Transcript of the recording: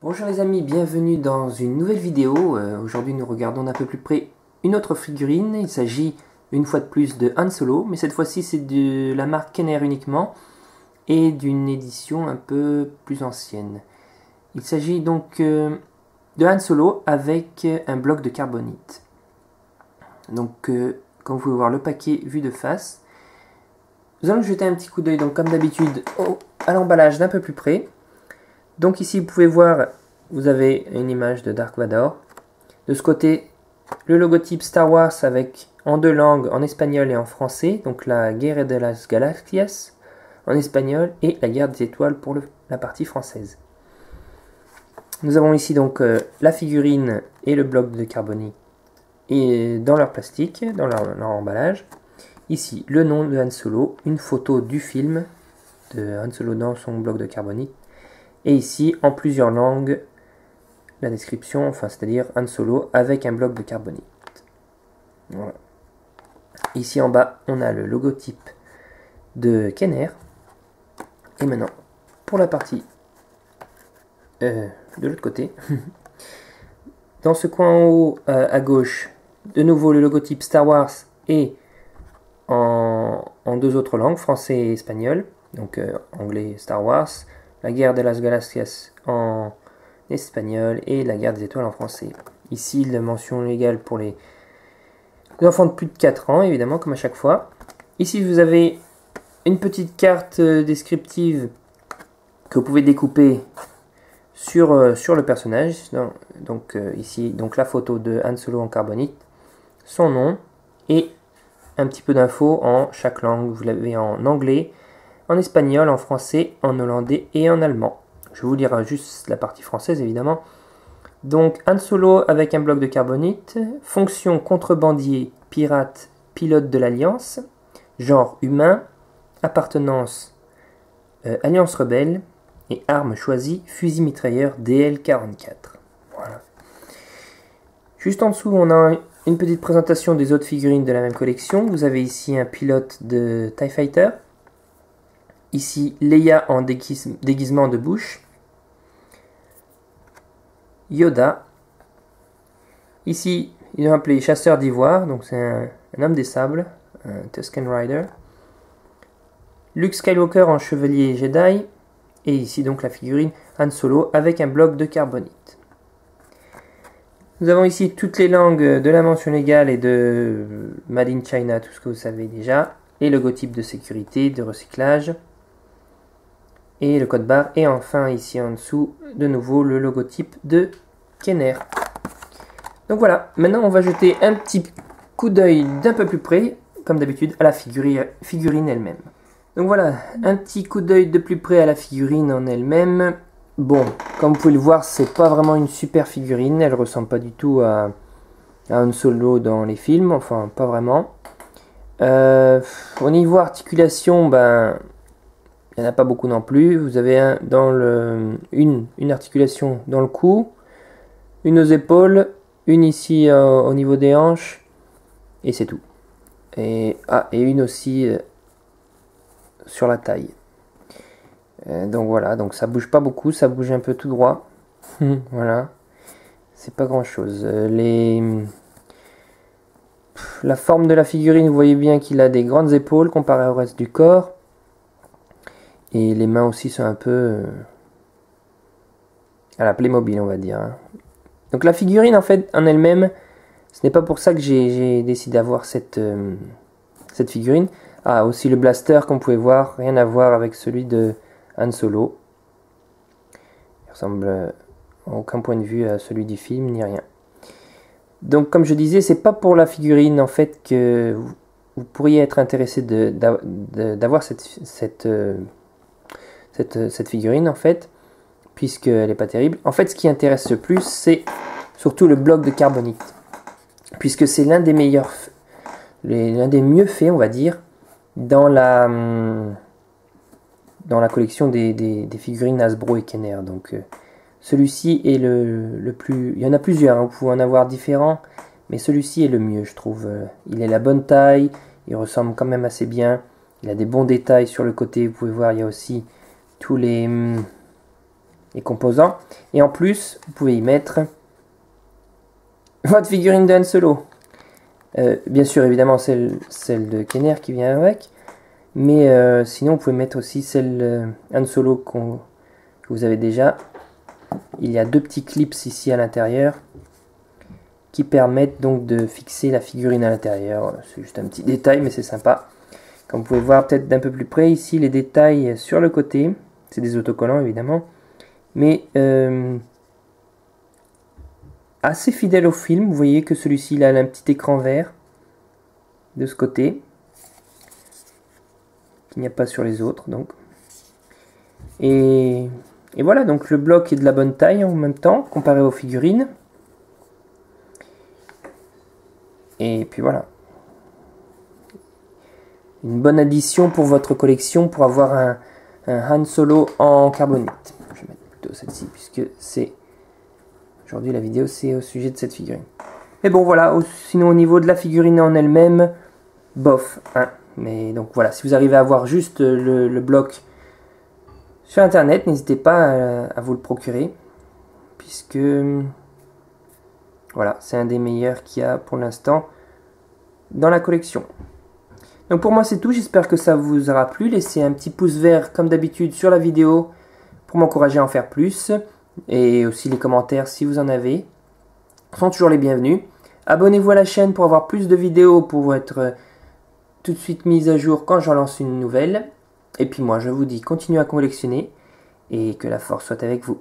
Bonjour les amis, bienvenue dans une nouvelle vidéo. Aujourd'hui nous regardons d'un peu plus près une autre figurine. Il s'agit une fois de plus de Han Solo, mais cette fois-ci c'est de la marque Kenner uniquement et d'une édition un peu plus ancienne. Il s'agit donc de Han Solo avec un bloc de carbonite. Donc comme vous pouvez voir le paquet vu de face. Nous allons jeter un petit coup d'œil donc comme d'habitude à l'emballage d'un peu plus près. Donc ici vous pouvez voir, vous avez une image de Dark Vador. De ce côté, le logotype Star Wars avec en deux langues, en espagnol et en français. Donc la Guerra de las Galaxias en espagnol et la Guerre des Étoiles pour la partie française. Nous avons ici donc la figurine et le bloc de carbonite et dans leur plastique, dans leur emballage. Ici le nom de Han Solo, une photo du film de Han Solo dans son bloc de carbonite. Et ici, en plusieurs langues, la description, enfin c'est-à-dire Han Solo avec un bloc de carbonite. Voilà. Ici en bas, on a le logotype de Kenner. Et maintenant, pour la partie de l'autre côté, dans ce coin en haut à gauche, de nouveau le logotype Star Wars et en deux autres langues, français et espagnol. Donc anglais Star Wars, la guerre de las Galaxias en espagnol et la guerre des étoiles en français. Ici, la mention légale pour les enfants de plus de 4 ans, évidemment, comme à chaque fois. Ici, vous avez une petite carte descriptive que vous pouvez découper sur le personnage. Donc ici, donc la photo de Han Solo en carbonite, son nom et un petit peu d'infos en chaque langue. Vous l'avez en anglais, en espagnol, en français, en hollandais et en allemand. Je vous lirai juste la partie française évidemment. Donc Han Solo avec un bloc de carbonite, fonction contrebandier, pirate, pilote de l'Alliance, genre humain, appartenance Alliance rebelle et arme choisie, fusil mitrailleur DL-44. Voilà. Juste en dessous, on a une petite présentation des autres figurines de la même collection. Vous avez ici un pilote de TIE Fighter. Ici, Leia en déguisement de Bush. Yoda. Ici, ils l'ont appelé chasseur d'ivoire, donc c'est un homme des sables, un Tusken Rider. Luke Skywalker en chevalier Jedi. Et ici donc la figurine Han Solo avec un bloc de carbonite. Nous avons ici toutes les langues de la mention légale et de Made in China, tout ce que vous savez déjà. Et le logotype de sécurité, de recyclage. Et le code barre. Et enfin ici en dessous, de nouveau le logotype de Kenner. Donc voilà, maintenant on va jeter un petit coup d'œil d'un peu plus près, comme d'habitude, à la figurine elle-même. Donc voilà, un petit coup d'œil de plus près à la figurine en elle-même. Bon, comme vous pouvez le voir, c'est pas vraiment une super figurine. Elle ressemble pas du tout à Han Solo dans les films, enfin pas vraiment. Au niveau articulation, ben il n'y en a pas beaucoup non plus. Vous avez une articulation dans le cou, une aux épaules, une ici au niveau des hanches, et c'est tout. Et une aussi sur la taille. Donc voilà, donc ça bouge pas beaucoup, ça bouge un peu tout droit. Voilà, c'est pas grand chose. La forme de la figurine, vous voyez bien qu'il a des grandes épaules comparé au reste du corps. Et les mains aussi sont un peu à la Playmobil, on va dire. Donc la figurine, en fait, en elle-même, ce n'est pas pour ça que j'ai décidé d'avoir cette figurine. Ah, aussi le blaster, comme vous pouvez voir, rien à voir avec celui de Han Solo. Il ressemble à aucun point de vue à celui du film, ni rien. Donc, comme je disais, c'est pas pour la figurine, en fait, que vous pourriez être intéressé d'avoir cette figurine, en fait, puisqu'elle n'est pas terrible. En fait, ce qui intéresse le plus, c'est surtout le bloc de carbonite, puisque c'est l'un des meilleurs, l'un des mieux faits, on va dire, dans la collection des figurines Hasbro et Kenner. Donc celui-ci est le plus... Il y en a plusieurs, hein, vous pouvez en avoir différents, mais celui-ci est le mieux, je trouve. Il est la bonne taille, il ressemble quand même assez bien, il a des bons détails sur le côté, vous pouvez voir, il y a aussi tous les les composants. Et en plus, vous pouvez y mettre votre figurine de Han Solo. Bien sûr, évidemment, celle de Kenner qui vient avec. Mais sinon, vous pouvez mettre aussi celle Han Solo que vous avez déjà. Il y a 2 petits clips ici à l'intérieur qui permettent donc de fixer la figurine à l'intérieur. C'est juste un petit détail, mais c'est sympa. Comme vous pouvez voir peut-être d'un peu plus près ici, les détails sur le côté. C'est des autocollants évidemment. Mais assez fidèle au film. Vous voyez que celui-ci il a un petit écran vert de ce côté. Qu'il n'y a pas sur les autres. Donc. Et voilà, donc le bloc est de la bonne taille en même temps, comparé aux figurines. Et puis voilà. Une bonne addition pour votre collection pour avoir un Han Solo en carbonite. Je vais mettre plutôt celle-ci puisque c'est... Aujourd'hui la vidéo c'est au sujet de cette figurine. Mais bon voilà, sinon au niveau de la figurine en elle-même, bof. Hein. Mais donc voilà, si vous arrivez à avoir juste le bloc sur internet, n'hésitez pas à vous le procurer. Puisque... Voilà, c'est un des meilleurs qu'il y a pour l'instant dans la collection. Donc pour moi c'est tout, j'espère que ça vous aura plu. Laissez un petit pouce vert comme d'habitude sur la vidéo pour m'encourager à en faire plus. Et aussi les commentaires si vous en avez sont toujours les bienvenus. Abonnez-vous à la chaîne pour avoir plus de vidéos pour être tout de suite mise à jour quand j'en lance une nouvelle. Et puis moi je vous dis continuez à collectionner et que la force soit avec vous.